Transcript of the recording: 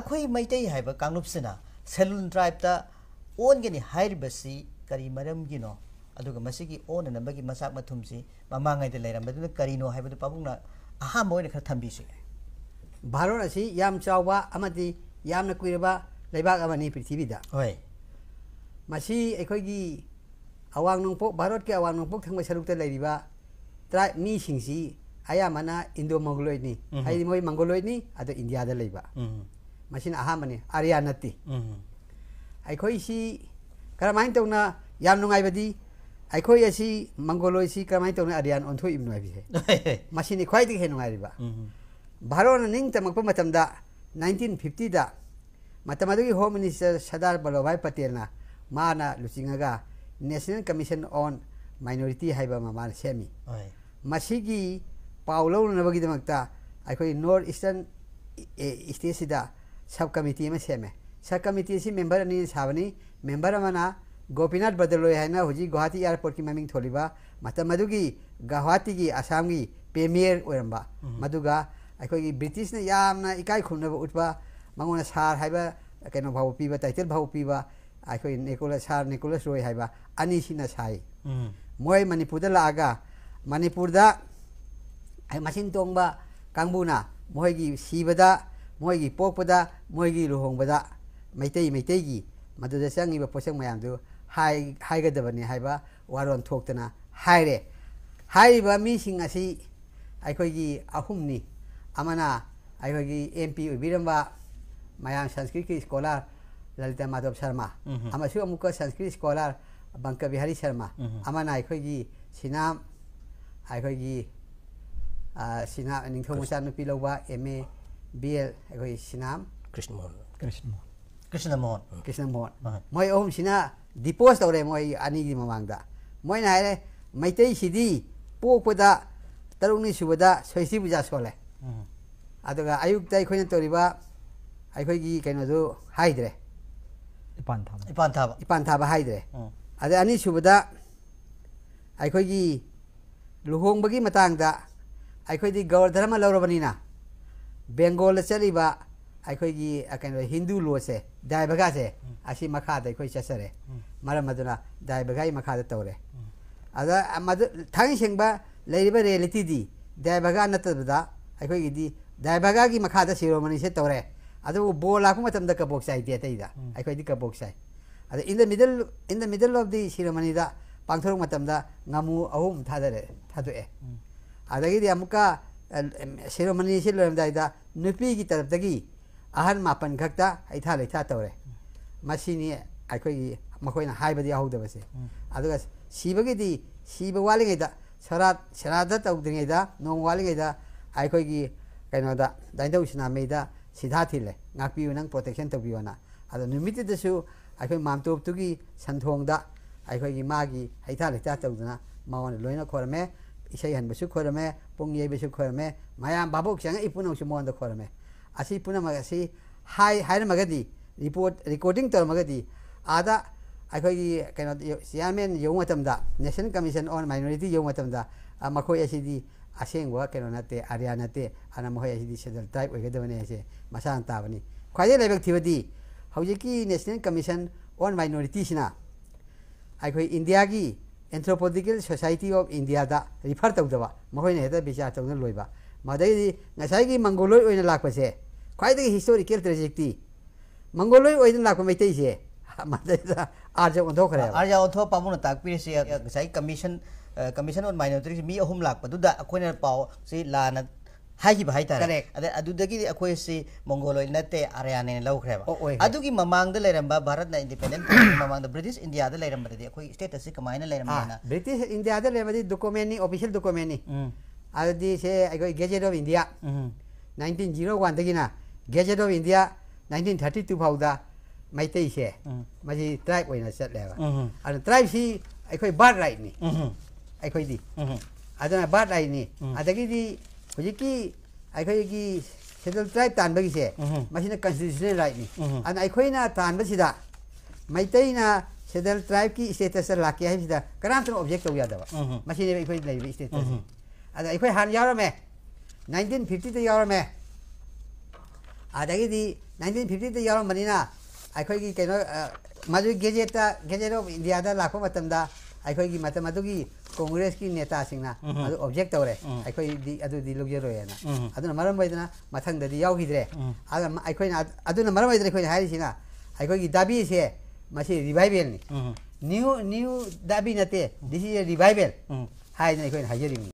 अखोई मैतै हाइबा कांगलुपसिना सेलुन ट्राइबता ओनगनि हाइरिबसि करी मरमगिनो अदुगा मसिगी ओन नंबगी मसाक मथुमसि ममांगाइदे लेरमबदुना करीनो हाइबदु पाबुंगना अहा मोइने खर थंबिसि भारत असी याम चावबा अमदि यामना कुइरबा लेबाक अमनि पृथ्वीदा होय मसी अखोगी अवांग नोंपोक भारत के अवांग नोंपोक थंग सरुकता लेरिबा ट्राइब मी सिंगसी अयामना इंडो मंगोलॉइडनी हाइदि मोइ मंगोलॉइडनी अद इंडिया दा लेबा मसिन अहा मने आर्या नति अखोइसी करमाइन तौना याम नुंगाइबदी अखोइ असी मंगोलॉइसी करमाइन तौना आर्यान ओंथो इबनोइबि हे मसिनि ख्वाइदि हे नुंगाइरिबा भारत निंग तमकप मतमदा 1950 दा मतमदुगी होम मिनिस्टर सरदार वल्लभभाई पटेल ना माना लुचिंगागा नेशनल कमीशन ऑन माइनॉरिटी हाइबा मामान सेमी मसिगी पाउलो नबगी दमकता अखोइ नॉर्थ ईस्टर्न स्टेट सिदा सब कमिटी में सेमे सब कमिटी से मेंबर नि साबनी मेंबर मना गोपीनाथ बदलोय हैना हुजी गुवाहाटी एयरपोर्ट की ममिंग थोलिबा मतमदुगी गुवाहाटी की असम की प्रीमियर ओरंबा मदुगा अखोगी ब्रिटिश ने यामना इकाई खुनब उठबा मंगोना सार हाइबा केनो भाव पीबा टाइटल भाव पीबा अखोई निकोलस सार निकोलस रोय हाइबा अनिसिना साई मोय मणिपुर दा लागा मणिपुर दा मसिन तोंबा कांगबुना मोयगी सीबदा मोयगी पोकपदा मोयगी लुहोंबदा मैतै मैतैगी मदुदा संगिबा पोसंग मयामदु हाइगदबनी हाइबा वारोन थोक्तना हाइरे हाइबा मीसिंग असी अखोगी अहुमनी अमना अखोगी एमपी उबिरंबा मयाम संस्कृत की स्कॉलर ललिता माधव शर्मा अमसु अमुक संस्कृत स्कॉलर बंक बिहारी शर्मा अमना अखोगी सिनाम अखोगी सिना निंथौ मुसा नुपी लौबा एमए बीएल अखोई सिनाम कृष्णमोहन मोय ओम सिना डिपोज तौरे मोय अनी की ममांगदा मोय ना हायरे मैतै सिदी पोकपदा तरुनी सुबदा सोइसी बुजा सोले अदुगा अयुक्ता अखोइना तोरिबा अखोइगी कैनोदु हाइद्रे इपान थाबा हाइद्रे अदे अनी सुबदा अखोइगी लुहोंबगी मतांगदा अखोइदी गौर धर्म लौरबनीना बेंगोल चलिबा अखोइगी कैनो हिंदू लो से दायबगा से असी मखा दे अखोइ चसरे मरम मदुना दायबगाई मखा द तौरे अदा मद थांग सेंबा लेरिबा रियलिटी दी दायबगा नतबदा अखोइगी दी दायबगा की मखा द सेरोमनी से तौरे अदु बोल लाकु मतम द कबोक साइ दे तैदा अखोइदी कबोक साइ अदा in the middle of the ceremony दा पांथोर मतम दा ngमु अहुम थादरे थादुए अदगी दी अमुका सेरोमनी से लोमदाइदा नुपी की तरफ दगी अहन मापन खक्ता ऐथा लेथा तौरे मसीनी अखोइगी मखोइना हाइबदी आहुदबसे अदुगा सीबगीदी सीब वालिगैदा सराद तौद्रिगैदा नोंग वालिगैदा अखोइगी कैनोदा दाइदौ सिनामेदा सिधा थिले ngapiu nang protection tawbiwana ado numiti dasu akhoi mamtop tugi santhongda akhoi magi haitha leta tawduna mawan loina khorme isai hanbasu khorme pungyei besu khorme mayam babok changa ipuna usumon da khorme asi puna magasi hai magadi recording tor magadi ada akhoi kaino chairman yongwatamda national commission on minority yongwatamda makhoi asidi असेंगवा केनो नते आर्या नते अना मोय असिदी saddle type ओइगदबने से मसान ताबनी ख्वाजे लेबक थिबदी हौजिकी national commission on minority सिना आइखोइ इंडिया की एंथ्रोपोलॉजिकल सोसाइटी ऑफ इंडिया दा रिफर तौदबा मोय ने हेदा बिचार तौन लोइबा मदैदी नसाइगी मंगोलोय ओइना लाकपसे ख्वाइदगी हिस्टोरिकल ट्रेजेक्टी मंगोलोय ओइना लाकप मैतै से मदैदा आर्जा ओंथो खरे आर्जा ओंथो पामुन ताकपि से गसाइ कमीशन ऑन माइनॉरिटी मी अहुम लाकपदुदा अखोइना पाव से लाना हाइबा हाइतारे अदे अदुदगी अखोइ से मंगोलोय नते आर्याने लौखरेबा अदुगी ममांग द लेरंबा भारत ना इंडिपेंडेंट ममांग द ब्रिटिश इंडिया द लेरंबदि अखोइ स्टेटस से कमाइना लेरंबना ब्रिटिश इंडिया द लेरंबदि डॉक्यूमेंट नि ऑफिशियल डॉक्यूमेंट नि अदि से अखोइ गेजेट ऑफ इंडिया 1901 दगिना गेजेट ऑफ इंडिया 1932 फाउदा मैतै से मजी ट्राइब ओइना चटलेबा अद ट्राइब सी अखोइ बर्थ राइट नि अखोइदी अदना बर्थ राइट नि अदगी दी हुजिकी अखोइगी सेडल ट्राइब तानबगी से मसिना कॉन्स्टिट्यूशनल राइट नि अन अखोइना तानबसिदा मैतैना सेडल ट्राइब की स्टेटस लाके हाइसिदा करामतन ऑब्जेक्ट तो यादबा मसिने अखोइ लेबी स्टेटस अद अखोइ हान यारमे 1950 द यारमे ꯑꯗꯒꯤꯗꯤ 1950ꯗ ꯌꯥꯎꯔꯝꯕꯅꯤꯅ ꯑꯩꯈꯣꯏꯒꯤ ꯀꯩꯅꯣ ꯃꯗꯨ ꯒꯦꯖꯦꯠ ꯑꯣꯐ ꯏꯟꯗꯤꯌꯥꯗ ꯂꯥꯛꯄ ꯃꯇꯝꯗ ꯑꯩꯈꯣꯏꯒꯤ ꯃꯇꯝ ꯑꯗꯨꯒꯤ ꯀꯣꯡꯒ꯭ꯔꯦꯁꯀꯤ ꯅꯦꯇꯥꯁꯤꯡꯅ ꯑꯗꯨ ꯑꯣꯕꯖꯦꯛ ꯇꯧꯔꯦ ꯑꯩꯈꯣꯏꯗꯤ ꯑꯗꯨꯗꯤ ꯂꯧꯖꯔꯣꯏꯅ ꯑꯗꯨꯅ ꯃꯔꯝ ꯑꯣꯏꯗꯅ ꯃꯊꯪꯗꯗꯤ ꯌꯥꯎꯈꯤꯗ꯭ꯔꯦ ꯑꯩꯈꯣꯏꯅ ꯑꯗꯨꯅ ꯃꯔꯝ ꯑꯣꯏꯗꯅ ꯑꯩꯈꯣꯏꯅ ꯍꯥꯏꯔꯤꯁꯤꯅ ꯑꯩꯈꯣꯏꯒꯤ ꯗꯥꯕꯤꯁꯦ ꯃꯁꯤ ꯔꯤꯚꯥꯏꯕꯦꯜꯅꯤ ꯅ꯭ꯌꯨ ꯗꯥꯕꯤ ꯅꯠꯇꯦ ꯗꯤꯁ ꯏज ꯑꯦ ꯔꯤꯚꯥꯏꯕꯦꯜ ꯍꯥꯏꯗꯅ ꯑꯩꯈꯣꯏꯅ ꯍꯥꯏꯖꯔꯤꯕꯅꯤ